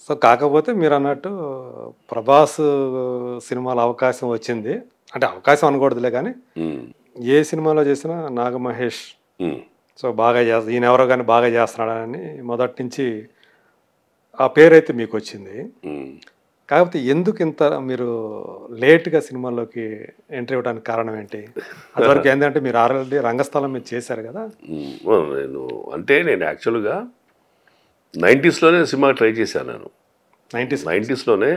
So, కాకపోతే మీరన్నట్టు 'ప్రభాస్' సినిమాలో అవకాశం వచ్చింది. అంటే అవకాశం అనకూడదులే గానీ, హ్మ్. ఏ సినిమాలో చేసినా 'నాగమహేష్' హ్మ్. సో, బాగా ఈయనెవరో గాని బాగా చేస్తున్నాడని మొదటి నుంచి ఆ పేరైతే మీకొచ్చింది. హ్మ్. కాకపోతే ఎందుకింత మీరు లేట్‌గా సినిమాల్లోకి ఎంట్రీ ఇవ్వడానికి కారణం ఏంటి? అదివరకు ఏందంటే మీరు ఆల్రెడీ రంగస్థలం మీద చేశారు గదా! నేను యాక్చువల్‌గా 90స్‌లోనే సినిమాకి ట్రై చేశాను నేను. 90స్ 90స్‌లోనే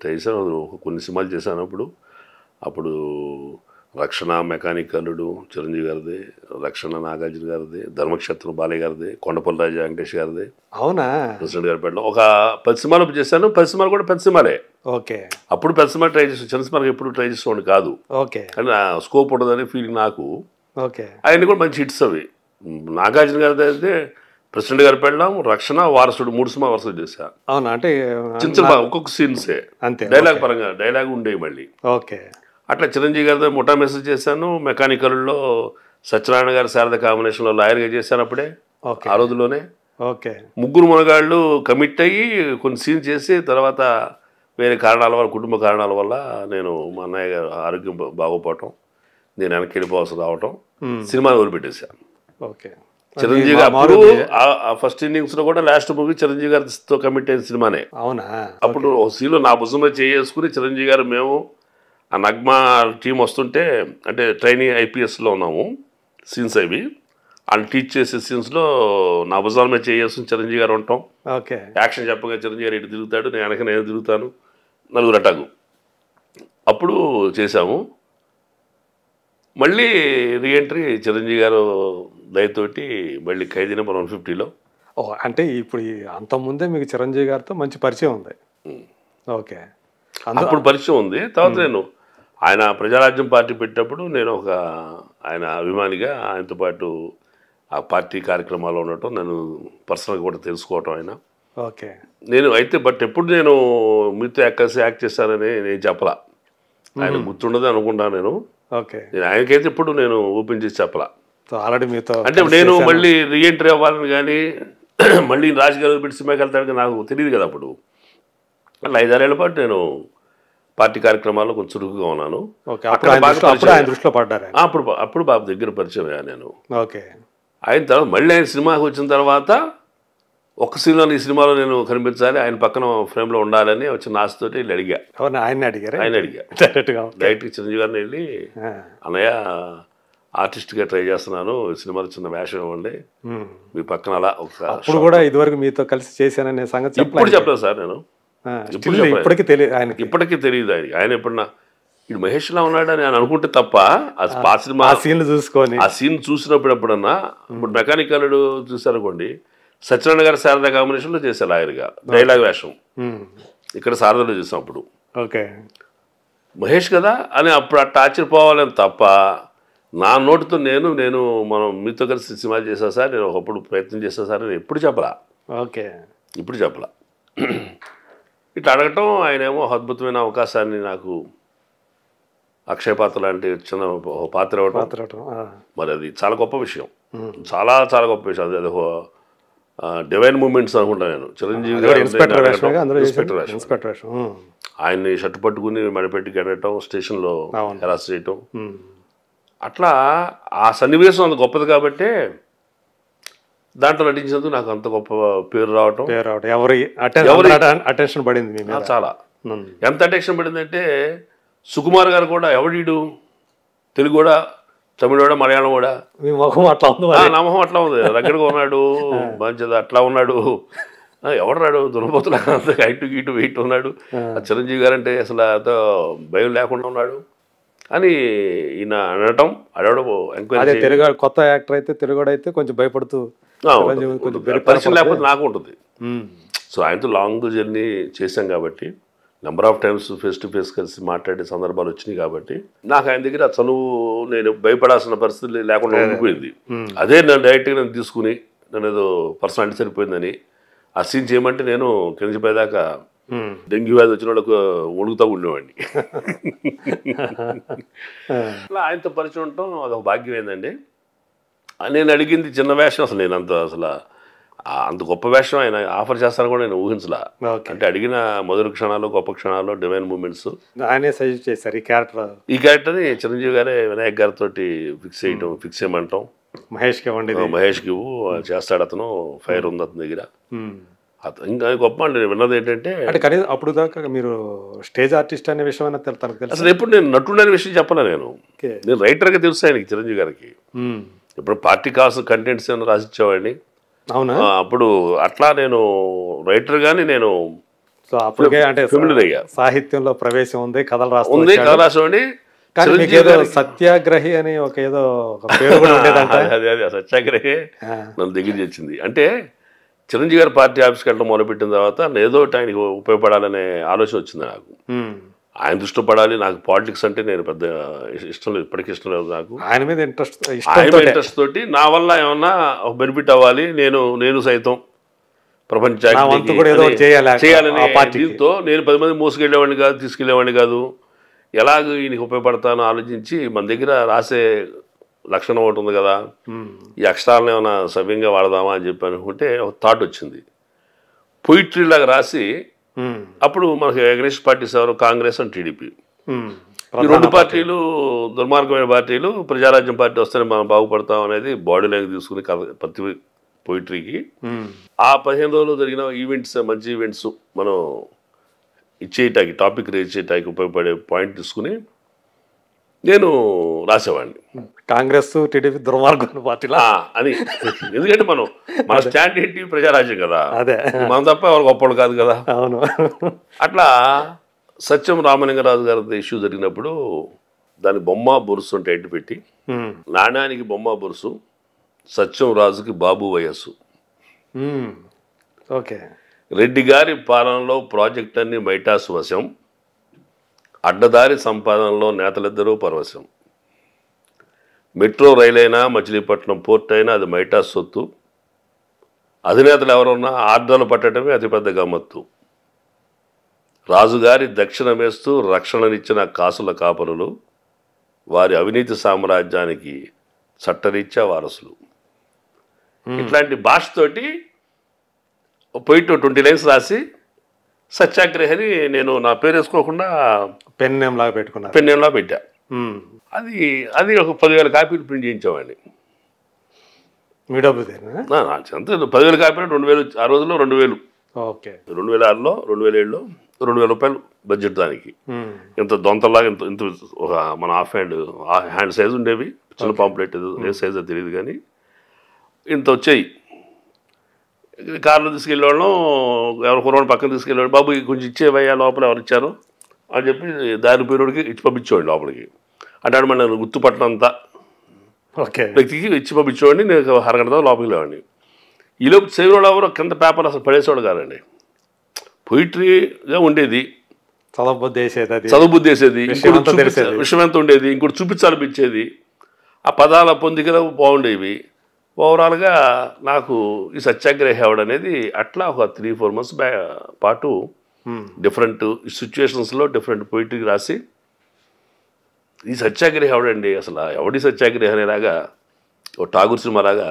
చేశాను. కొన్ని సినిమాలు చేశాను అప్పుడు. అప్పుడు 'రక్షణ', 'మెకానిక్ అల్లుడు' చిరంజీవి గారిది, 'రక్షణ' నాగార్జున గారిది, 'ధర్మక్షేత్రం' బాలయ్య గారిది, 'కొండపల్లి రాజా' వెంకటేష్ గారిది, అవునా? ప్రెసిడెంట్ గారి పెట్టడం ఒక 10 సినిమాలు చేశాను. 10 సినిమాలు కూడా పెద్ద సినిమాలే. ఓకే. అప్పుడు పెద్ద సినిమా ట్రై చేసాను. చిన్న సినిమాకి ఎప్పుడు ట్రై చేసేవాడిని కాదు. ఓకే. కానీ ఆ స్కోప్ ఉండదని ఫీలింగ్ నాకు. ఓకే. అవన్నీ కూడా మంచి హిట్స్ అవి. నాగార్జున గారిది అయితే 'ప్రెసిడెంట్ గారి పెళ్ళాం', 'రక్షణ', 'వారసుడు' 3 సినిమా వరుసగా చేశా. అవునా? అంటే చిన్న చిన్న ఒక్కొక్క సీన్సే అంతే. Dialogue okay. పరంగా డైలాగ్ ఉండేవి మళ్ళీ. ఓకే. అట్లా చిరంజీవి గారితో ముఠా మెసేజ్ చేశాను. మెకానికల్లో సత్యనారాయణ గారి శారద కాంబినేషన్లో లాయర్గా చేశాను అప్పుడే ఓకే. ఆ రోజుల్లోనే. ఓకే. ముగ్గురు మునగాళ్ళు కమిట్ అయ్యి కొన్ని సీన్ చేసి తర్వాత వేరే కారణాల వల్ల కుటుంబ కారణాల వల్ల నేను మా అన్నయ్య గారు ఆరోగ్యం బాగోపోవటం, నేను వెనక్కి వెళ్ళిపోవాల్సి రావటం, సినిమాని వదిలిపెట్టేశాను. ఓకే. చిరంజీవి గారు అప్పుడు ఆ ఫస్ట్ ఇన్నింగ్స్లో కూడా లాస్ట్ మూవీ చిరంజీవి గారితో కమిట్ అయిన సినిమానే. అవునా? అప్పుడు ఒక సీన్లో నా భుజం మీద చేసుకుని చిరంజీవి గారు మేము ఆ నగ్మా టీం వస్తుంటే అంటే ట్రైనింగ్ ఐపీఎస్లో ఉన్నాము సీన్స్ అవి వాళ్ళు టీచ్ చేసే సీన్స్లో నా భుజాల మీద చేసుకుని చిరంజీవి గారు ఉంటాం. ఓకే. యాక్షన్ చెప్పగా చిరంజీవి గారు ఇటు తిరుగుతాడు, నేను వెనక నేను తిరుగుతాను, నలుగురు అటాకు. అప్పుడు చేశాము. మళ్ళీ రీఎంట్రీ చిరంజీవి గారు దయతోటి మళ్ళీ ఖైదీ నెంబర్ 150లో. ఓహ్! అంటే ఇప్పుడు అంతకుముందే మీకు చిరంజీవి గారితో మంచి పరిచయం ఉంది. ఓకే. అప్పుడు పరిచయం ఉంది. తర్వాత నేను ఆయన ప్రజారాజ్యం పార్టీ పెట్టినప్పుడు నేను ఒక ఆయన అభిమానిగా ఆయనతో పాటు ఆ పార్టీ కార్యక్రమాల్లో ఉండటం, నన్ను పర్సనల్గా కూడా తెలుసుకోవటం ఆయన. ఓకే. నేను అయితే ఎప్పుడు నేను మీతో కలిసి యాక్ట్ చేశానని నేను చెప్పలా. ఆయన గుర్తుండదు అనుకుంటాను నేను. ఓకే. ఆయనకైతే ఎప్పుడు నేను ఓపెన్ చేసి చెప్పలా. సో ఆల్రెడీ మీతో అంటే నేను మళ్ళీ రీఎంట్రీ అవ్వాలని కానీ మళ్ళీ రాజకీయాలు పెట్టి సినిమాకి వెళ్తాడని నాకు తెలియదు కదా అప్పుడు. అట్లా 5-6 ఏళ్ల పాటు నేను పార్టీ కార్యక్రమాల్లో కొంచెం చురుకుగా ఉన్నాను. అప్పుడు ఆయన దృష్టిలో పడ్డారు. అప్పుడు బాబు దగ్గర పరిచయం అయ్యా నేను. ఓకే. అయిన తర్వాత మళ్ళీ ఆయన సినిమాకి వచ్చిన తర్వాత ఒక సీన్లో ఈ సినిమాలో నేను కనిపించాలి, ఆయన పక్కన ఫ్రేమ్లో ఉండాలని వచ్చిన ఆశతోటి వెళ్ళి అడిగా. ఆయన అడిగారు. ఆయన అడిగా డైరెక్ట్గా చిరంజీవి గారిని వెళ్ళి, అన్నయ్య ఆర్టిస్ట్గా ట్రై చేస్తున్నాను, సినిమాలో చిన్న వేషం ఇవ్వండి, మీ పక్కన అలా ఒక. అప్పుడు కూడా ఇదివరకు మీతో కలిసి చేశాననే సంగతి ఇప్పుడు చెప్పలేదు సార్ నేను. ఇప్పటికీ తెలియదు ఆయనకి. ఇప్పటికీ తెలియదు ఆయనకి. ఆయన ఎప్పుడన్నా ఇది మహేష్లా ఉన్నాడని ఆయన అనుకుంటే తప్ప ఆ సినిమా సీన్లు చూసుకొని ఆ సీన్ చూసినప్పుడు ఎప్పుడన్నా ఇప్పుడు మెకానికల్ చూసారనుకోండి, సత్యనారాయణ గారి శారదా కాంబినేషన్లో చేశారు లాయర్గా డైలాగ్ వేషం. ఇక్కడ శారదలో చూసాం అప్పుడు. ఓకే. మహేష్ కదా అని అప్పుడు అట్లా ఆశ్చర్యపోవాలని తప్ప నా నోటితో నేను మనం మీతో కలిసి సినిమా చేసా సార్, నేను ఒకప్పుడు ప్రయత్నం చేసా సార్ అని ఎప్పుడు చెప్పలా. ఓకే. ఇప్పుడు చెప్పలా. ఇట్లా అడగటం, ఆయనేమో అద్భుతమైన అవకాశాన్ని నాకు అక్షయ పాత్ర లాంటి చిన్న పాత్ర ఇవ్వటం, మరి అది చాలా గొప్ప విషయం. చాలా చాలా గొప్ప విషయం. అది ఒక డివైన్ మూమెంట్స్ అనుకుంటా నేను. చిరంజీవి గారు ఇన్స్పెక్టర్ వేషం ఆయన్ని షర్టు పట్టుకుని మడిపెట్టి గడటం, స్టేషన్లో హెరాస్ చేయటం, అట్లా ఆ సన్నివేశం అంత గొప్పది కాబట్టి దాంట్లో నటించినందుకు నాకు అంత గొప్ప పేరు రావటం. ఎవరి అటెన్షన్ పడింది చాలా. ఎంత అటెన్షన్ పడిందంటే సుకుమార్ గారు కూడా ఎవడీడు తెలుగు కూడా, తమిళ కూడా, మలయాళం కూడా, మీ ముఖం అట్లా ఉంది, నా మొహం అట్లా ఉంది, దగ్గరగా ఉన్నాడు, మంచిది అట్లా ఉన్నాడు, ఎవడు రాడు దున్నపోతులా అంత హైట్ గీటు వెయిట్ ఉన్నాడు, చిరంజీవి గారు అంటే అసలు అంత భయం లేకుండా ఉన్నాడు అని ఈయన అనటం, అడగడం ఎంక్వైరీ. తెలుగు కొత్త యాక్టర్ అయితే తెలుగుడు అయితే కొంచెం భయపడుతూ పరిచయం లేకపోతే నాకు ఉంటుంది. సో ఆయనతో లాంగ్ జర్నీ చేశాం కాబట్టి, number of times face to face కలిసి మాట్లాడే సందర్భాలు వచ్చినాయి కాబట్టి నాకు ఆయన దగ్గర చనువు, నేను భయపడాల్సిన పరిస్థితి లేకుండా ఉండిపోయింది. అదే నన్ను డైరెక్ట్గా నన్ను తీసుకుని నన్ను ఏదో పర్సనాలిటీ సరిపోయిందని ఆ సీన్ చేయమంటే నేను కింద పైదాకా డెంగ్యూ వ్యాధి వచ్చిన వాళ్ళకు వణుకుతూ ఉండేవాడిని. అలా ఆయనతో పరిచయం ఉండటం అదొక భాగ్యం ఏందండి. నేను అడిగింది చిన్న వేషం, అసలు నేను అంత అసలు అంత గొప్ప వేషం ఆయన ఆఫర్ చేస్తాను కూడా నేను ఊహించలా. ఓకే. అంటే అడిగిన మధుర క్షణాలు, గొప్ప క్షణాలు, డివైన్ మూమెంట్స్ ఆయనే సజెస్ట్ చేశారు ఈ క్యారెక్టర్. ఈ క్యారెక్టర్ని చిరంజీవి గారే వినాయక్ గారితో ఫిక్స్ చేయమంటాం. మహేష్కి ఇవ్వండి. మహేష్కి ఇవ్వు, చేస్తాడు అతను, ఫైర్ ఉంది అతని దగ్గర. ఇంకా గొప్ప అండి. నేను విన్నది ఏంటంటే అంటే కనీసం అప్పుడు దాకా మీరు స్టేజ్ ఆర్టిస్ట్ అనే విషయం అయినా తనకు తెలుసు. అసలు ఎప్పుడు నేను నటుడు అనే విషయం చెప్పలే. నేను రైటర్గా తెలుసు ఆయనకి, చిరంజీవి గారికి. ఇప్పుడు పార్టీ కావాల్సిన కంటెంట్స్ ఏమైనా రాసిచ్చేవాడిని. అవునా? అప్పుడు అట్లా నేను రైటర్ గాని నేను సో అప్పటికే అంటే ఫెమిలియర్ అయ్యా. సాహిత్యంలో ప్రవేశం ఉంది, కథలు ఉంది, కథ రాసేవాడిని. కానీ మీకు ఏదో సత్యాగ్రహి అని ఏదో ఒక పేరు కూడా ఉండేదంట. అదే సత్యాగ్రహి నన్ను దగ్గర చేసింది. అంటే చిరంజీవి గారి పార్టీ ఆఫీస్కి వెళ్ళడం మొదలుపెట్టిన తర్వాత ఏదో ఒకటి ఆయనకి ఉపయోగపడాలనే ఆలోచన వచ్చింది నాకు. ఆయన దృష్టి పడాలి. నాకు పాలిటిక్స్ అంటే నేను పెద్ద ఇష్టం లేదు, ఇప్పటికీ ఇష్టం లేదు నాకు. ఆయన మీద ఇంట్రెస్ట్ తోటి నా వల్ల ఏమన్నా ఒక బెనిఫిట్ అవ్వాలి, నేను సైతం ప్రపంచానికి చేయాలని దీంతో నేను 10 మంది మోసుకెళ్ళేవాడిని కాదు, తీసుకెళ్లేవాడిని కాదు. ఎలాగ ఈయనకి ఉపయోగపడతానో ఆలోచించి మన దగ్గర రాసే లక్షణం ఒకటి ఉంది కదా, ఈ అక్షరాలను ఏమైనా సవ్యంగా వాడదామా అని చెప్పి అనుకుంటే ఒక థాట్ వచ్చింది. పొయిట్రీ లాగా రాసి అప్పుడు మనకి అగ్నిస్ట్ పార్టీస్ ఎవరు, కాంగ్రెస్ అండ్ టీడీపీ. ఈ రెండు పార్టీలు దుర్మార్గమైన పార్టీలు. ప్రజారాజ్యం పార్టీ వస్తేనే మనం బాగుపడతాం అనేది బాడీ లాంగ్వేజ్ తీసుకుని ప్రతి పొయిట్రీకి ఆ 15 రోజులు జరిగిన ఈవెంట్స్, మంచి ఈవెంట్స్ మనం ఇచ్చేయటానికి, టాపిక్ రేజ్ చేయటానికి ఉపయోగపడే పాయింట్ తీసుకుని నేను రాసేవాడిని. కాంగ్రెస్ టీడీపీ దుర్మార్గం పార్టీలా అని. ఎందుకంటే మన స్టాండ్ ఏంటి, ప్రజారాజ్యం కదా, అదే మనం తప్ప ఎవరు గొప్పలు కాదు కదా. అవును. అట్లా సత్యం రామలింగరాజు గారి ఇష్యూ జరిగినప్పుడు దాని బొమ్మ బొరుసు అంటే ఎడ్డు పెట్టి, నాణ్యానికి బొమ్మ బొరుసు, సత్యం రాజుకి బాబు వయస్సు. ఓకే. రెడ్డి గారి పాలనలో ప్రాజెక్ట్ అన్ని మైటాసు వశం, అడ్డదారి సంపాదనలో నేతలిద్దరూ పరవశం. మెట్రో రైలైనా, మచిలీపట్నం పోర్ట్ అయినా అది మైటాస్ సొత్తు. అధినేతలు ఎవరున్నా ఆర్డర్లు పట్టడమే అతిపెద్ద గమ్మత్తు. రాజుగారి దక్షిణమేస్తూ రక్షణనిచ్చిన కాసుల కాపరులు, వారి అవినీతి సామ్రాజ్యానికి చట్టరీత్యా వారసులు. ఇట్లాంటి భాషతోటి పోయిట్ 20 లైన్స్ రాసి సత్యాగ్రహని నేను నా పేరు వేసుకోకుండా పెన్ నేమ్ లాగా పెట్టా. అది ఒక 10,000 కాపీలు ప్రింట్ చేయించేవాడిని. మీ డబ్బు అంతే. 10,000 కాపీలు 2,000. ఆ రోజుల్లో 2,000. ఓకే. 2006లో 2007లో 2,000 రూపాయలు బడ్జెట్ దానికి. ఇంత దొంతలాగా ఇంత ఒక మన హ్యాండ్ సైజు ఉండేవి, చిన్న పాంప్లెట్, ఏ సైజు అది తెలియదు కానీ ఇంత వచ్చాయి. కార్లో తీసుకెళ్ళేవాళ్ళం, ఎవరు కుర్రోడు పక్కన తీసుకెళ్ళేవాడు, బాబు కొంచెం ఇచ్చేవయ్యా లోపల ఎవరు ఇచ్చారు అని చెప్పి దారి పేరుడికి ఇచ్చి పంపించేవాడు లోపలికి. అంటే మన నన్ను గుర్తుపట్టినంత వ్యక్తికి ఇచ్చి పంపించేవాడిని. నేను అరగంట లోపలికి వెళ్ళేవాడిని. ఈలోపు చదివిన ఎవరు కింద పేపర్ అసలు పడేసేవాడు కాదండి. పొయిట్రీగా ఉండేది, చదువుబుద్ధి వేసేది, విషయం ఎంత ఉండేది, ఇంకోటి చూపించాలనిపించేది, ఆ పదాల పొందికలు బాగుండేవి. ఓవరాల్గా నాకు ఈ సత్యాగ్రహి అవడం అనేది అట్లా ఒక 3-4 months పాటు డిఫరెంట్ సిచ్యువేషన్స్లో డిఫరెంట్ పొయిట్రీ రాసి ఈ సత్యాగ్రహి ఎవడండి, అసలు ఎవడి సత్యాగ్రహి అనేలాగా ఒక ఠాగూర్ సినిమా లాగా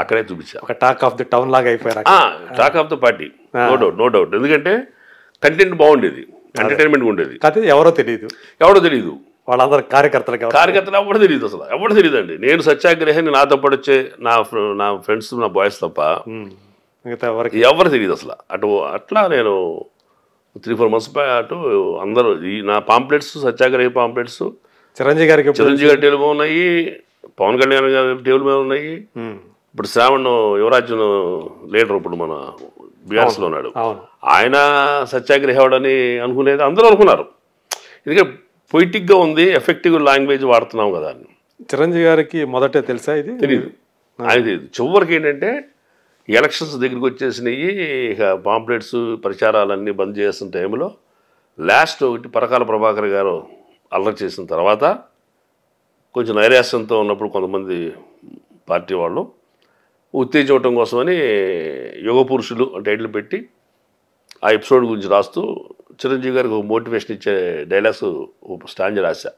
అక్కడే చూపించా. ఒక టాక్ ఆఫ్ ది టౌన్ లాగా అయిపోయారు. Talk of the party, no doubt. ఎందుకంటే కంటెంట్ బాగుండేది, ఎంటర్టైన్మెంట్ ఉండేది. ఎవరో తెలియదు వాళ్ళందరూ కార్యకర్తలు ఎవరు తెలియదు, అసలు ఎవరు తెలియదు అండి. నేను సత్యాగ్రహాన్ని నాతో పాటు వచ్చే నా ఫ్రెండ్స్, నా బాయ్స్ తప్ప ఎవరు తెలియదు అసలు. అట్లా నేను 3-4 months పాటు అందరూ నా పాంప్లెట్స్, సత్యాగ్రహి పాంప్లెట్స్ చిరంజీవి గారి టేబుల్ మీద ఉన్నాయి, పవన్ కళ్యాణ్ గారి టేబుల్ మీద ఉన్నాయి. ఇప్పుడు శ్రావణ్ యువరాజన్ లీడర్ ఇప్పుడు మన బీఆర్ఎస్లో ఉన్నాడు, ఆయన సత్యాగ్రహి అవడని అనుకునేది అందరూ అనుకున్నారు. ఎందుకంటే పొయిటిక్గా ఉంది, ఎఫెక్టివ్ లాంగ్వేజ్ వాడుతున్నాం కదా. చిరంజీవి గారికి మొదటే తెలుసా ఇది? తెలియదు. ఆయన తెలియదు. చివరికి ఏంటంటే ఎలక్షన్స్ దగ్గరికి వచ్చేసినాయి, ఇక పాంప్లెట్స్ ప్రచారాలన్నీ బంద్ చేసిన టైంలో లాస్ట్ ఒకటి పరకాల ప్రభాకర్ గారు అల్లరి చేసిన తర్వాత కొంచెం నైరాశ్యంతో ఉన్నప్పుడు కొంతమంది పార్టీ వాళ్ళు ఉత్తేజించడం కోసమని యుగ పురుషులు టైటిల్ పెట్టి ఆ ఎపిసోడ్ గురించి రాస్తూ చిరంజీవి గారికి ఒక మోటివేషన్ ఇచ్చే డైలాగ్స్ స్టాంజ్ రాశా.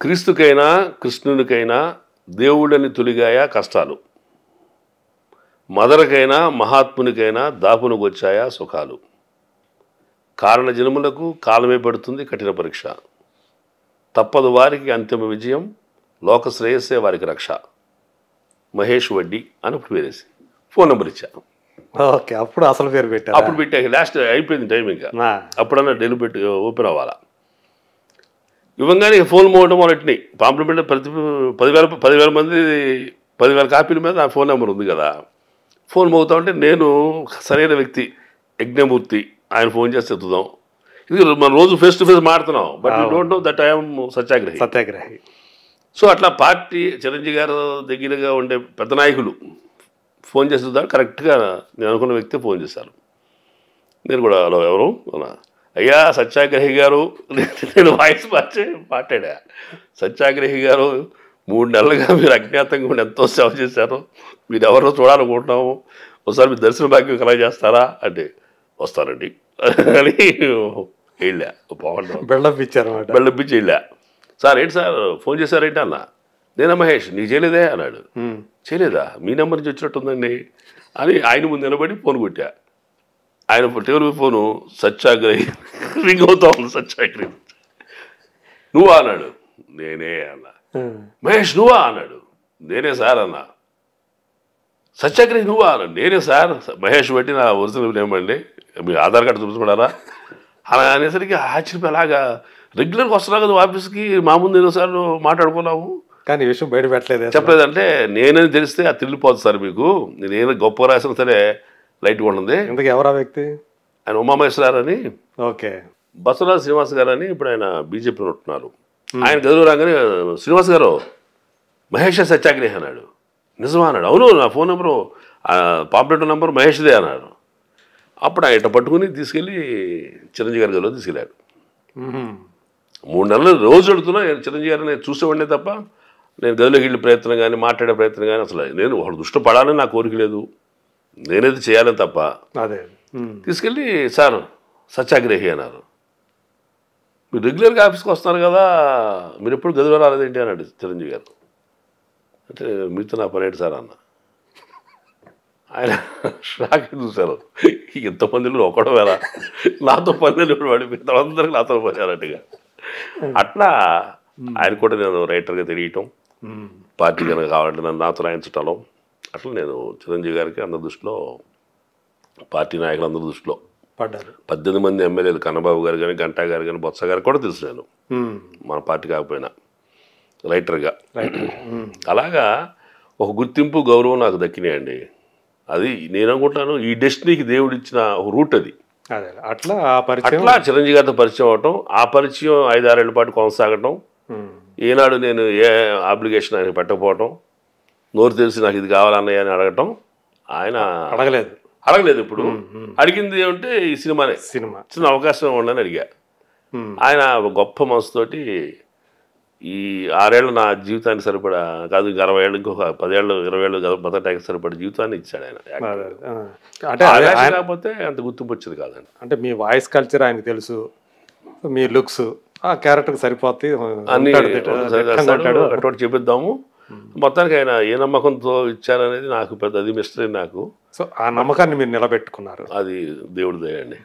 క్రీస్తుకైనా కృష్ణునికైనా దేవుళ్ళని తొలిగాయ కష్టాలు, మదరకైనా మహాత్మునికైనా దాపునకు వచ్చాయా సుఖాలు, కారణ జన్ములకు కాలమే పడుతుంది కఠిన పరీక్ష, తప్పదు వారికి అంతిమ విజయం, లోక శ్రేయస్సే వారికి రక్ష. మహేష్ వడ్డీ అని ఇప్పుడు పేరేసి ఫోన్ నెంబర్ ఇచ్చా. ఓకే, అప్పుడు అసలు పేరు పెట్టారు. అప్పుడు పెట్టాక లాస్ట్ అయిపోయింది టైం, ఇంకా అప్పుడన్నా డెలి పెట్టి ఓపెన్ అవ్వాలా. ఇవ్వగానే ఫోన్ మోగడం మొదటిని కాంప్లిమెంట్ ప్రతి 10,000 మంది 10,000 కాపీల మీద నా ఫోన్ నెంబర్ ఉంది కదా. ఫోన్ మోగుతా ఉంటే నేను సరైన వ్యక్తి యజ్ఞమూర్తి, ఆయన ఫోన్ చేస్తే ఎత్తుదాం. ఇది మనం రోజు ఫేస్ టు ఫేస్ మాడుతున్నాం, but you don't know that I'm Satyagrahi. So అట్లా పార్టీ చిరంజీవి గారు దగ్గరగా ఉండే పెద్ద నాయకులు ఫోన్ చేస్తుందా కరెక్ట్గా నేను అనుకున్న వ్యక్తి ఫోన్ చేశారు. నేను కూడా హలో ఎవరు అలా, అయ్యా సత్యాగ్రహి గారు, నేను వాయిస్ మాట్లాడా. సత్యాగ్రహి గారు 3 నెలలుగా మీరు అజ్ఞాతంగా ఉండి ఎంతో సేవ చేశారు, మీరు ఎవరో చూడాలనుకుంటున్నాము, ఒకసారి మీరు దర్శన భాగ్యం కలగ చేస్తారా అంటే వస్తానండి అని వెళ్ళా. బాగుంటాం బెళ్ళప్పించి వెళ్ళా. సార్ ఏంటి సార్ ఫోన్ చేశారేంటి అన్న. నేనా మహేష్, నీకు చేయలేదే అన్నాడు. చేయలేదా, మీ నెంబర్ నుంచి వచ్చినట్టుందండి అని ఆయన ముందు నిలబడి ఫోన్ కొట్టా. ఆయన టేబుల్ ఫోను సత్యాగ్రహి రింగ్ అవుతా ఉంది. సత్యాగ్రహి నువ్వా అన్నాడు. నేనే అన్నా. మహేష్ నువ్వా అన్నాడు. నేనే సార్ అన్నా. సత్యాగ్రహి నువ్వా అన్నాడు. నేనే సార్. మహేష్ బట్టి నా ఒరిజినల్ ఏమండి, మీ ఆధార్ కార్డు చూపించబడారా అలా అనేసరికి ఆశ్చర్యం. అలాగా రెగ్యులర్గా వస్తున్నావు కదా ఆఫీస్కి, మా ముందు ఎన్నోసార్లు మాట్లాడుకున్నాము కానీ విషయం బయట పెట్టలేదు చెప్పలేదంటే, నేనని తెలిస్తే అది తిరిగిపోతుంది సార్ మీకు, నేను గొప్ప రాసిన సరే లైట్గా ఉంటుంది. ఎందుకు ఎవరా వ్యక్తి? ఆయన ఉమామహేశ్వర అని, ఓకే, బసవరాజు శ్రీనివాస్ గారు అని ఇప్పుడు ఆయన బీజేపీలో ఉంటున్నారు. ఆయన గదిలో రాగానే శ్రీనివాస్ గారు మహేష్ సత్యాగ్రహి అన్నాడు. నిజమా అన్నాడు. అవును, నా ఫోన్ నెంబరు పాంప్లెట్ నెంబర్ మహేష్దే అన్నాడు. అప్పుడు ఆయన ఇట్ట పట్టుకుని తీసుకెళ్ళి చిరంజీవి గారి గదిలో తీసుకెళ్ళాడు. 3 నెలలు రోజు వెళుతున్నా చిరంజీవి గారిని నేను చూసేవాడినే తప్ప నేను గదిలోకి వెళ్ళే ప్రయత్నం కానీ మాట్లాడే ప్రయత్నం కానీ అసలు నేను ఒకటి దృష్టి పడాలని నా కోరిక లేదు, నేనైతే చేయాలని తప్ప. అదే తీసుకెళ్ళి సార్ సత్యాగ్రహి అన్నారు. మీరు రెగ్యులర్గా ఆఫీస్కి వస్తున్నారు కదా, మీరు ఎప్పుడు గదిలో రాలేదేంటి అన్నాడు చిరంజీవి గారు. అంటే మీతో నా పని ఏంటి సార్ అన్న. ఆయన షాక్ చూశారు. ఇంతమందిలో ఒకడో వేళ నాతో పని వాడి అందరికి నాతో పోయారట్టుగా. అట్లా ఆయన కూడా నేను రైటర్గా తెలియటం, పార్టీ కనుక కావాలంటే నన్ను నాతో రాయించటం, అట్లా నేను చిరంజీవి గారికి అందరి దృష్టిలో, పార్టీ నాయకులందరి దృష్టిలో పడ్డారు. 18 మంది ఎమ్మెల్యేలు, కన్నబాబు గారు కానీ, గంటా గారు కానీ, బొత్స గారు కూడా తెలుసు నేను, మన పార్టీ కాకపోయినా రైటర్గా. అలాగా ఒక గుర్తింపు గౌరవం నాకు దక్కినాయండి. అది నేను అనుకుంటాను ఈ డెస్టినీకి దేవుడు ఇచ్చిన ఒక రూట్ అది. అట్లా చిరంజీవి గారితో పరిచయం అవటం, ఆ పరిచయం 5-6 ఏళ్ల పాటు కొనసాగటం. ఈనాడు నేను ఏ అప్లికేషన్ ఆయన పెట్టకపోవటం, నోరు తెలిసి నాకు ఇది కావాలన్నయ్య అని అడగటం. ఆయన అడగలేదు. ఇప్పుడు అడిగింది ఏమంటే ఈ సినిమానే, చిన్న అవకాశం ఉండని అడిగా. ఆయన గొప్ప మనసుతోటి ఈ 6 ఏళ్ళు నా జీవితానికి సరిపడా కాదు, 60 ఏళ్ళు, ఇంకొక 10 ఏళ్ళు 20 ఏళ్ళు బతకడానికి సరిపడా జీవితాన్ని ఇచ్చాడు ఆయన. అంటే కాకపోతే అంత గుర్తింపు వచ్చేది కాదండి. అంటే మీ వాయిస్ కల్చర్ ఆయనకు తెలుసు, మీ లుక్స్ ఆ క్యారెక్టర్కి సరిపోతాయి అన్ని అటువంటి చెప్పిద్దాము. మొత్తానికి ఆయన ఏ నమ్మకంతో ఇచ్చారనేది నాకు పెద్ద అది మిస్టరీ నాకు. సో ఆ నమ్మకాన్ని మీరు నిలబెట్టుకున్నారు, అది దేవుడి దయ అండి.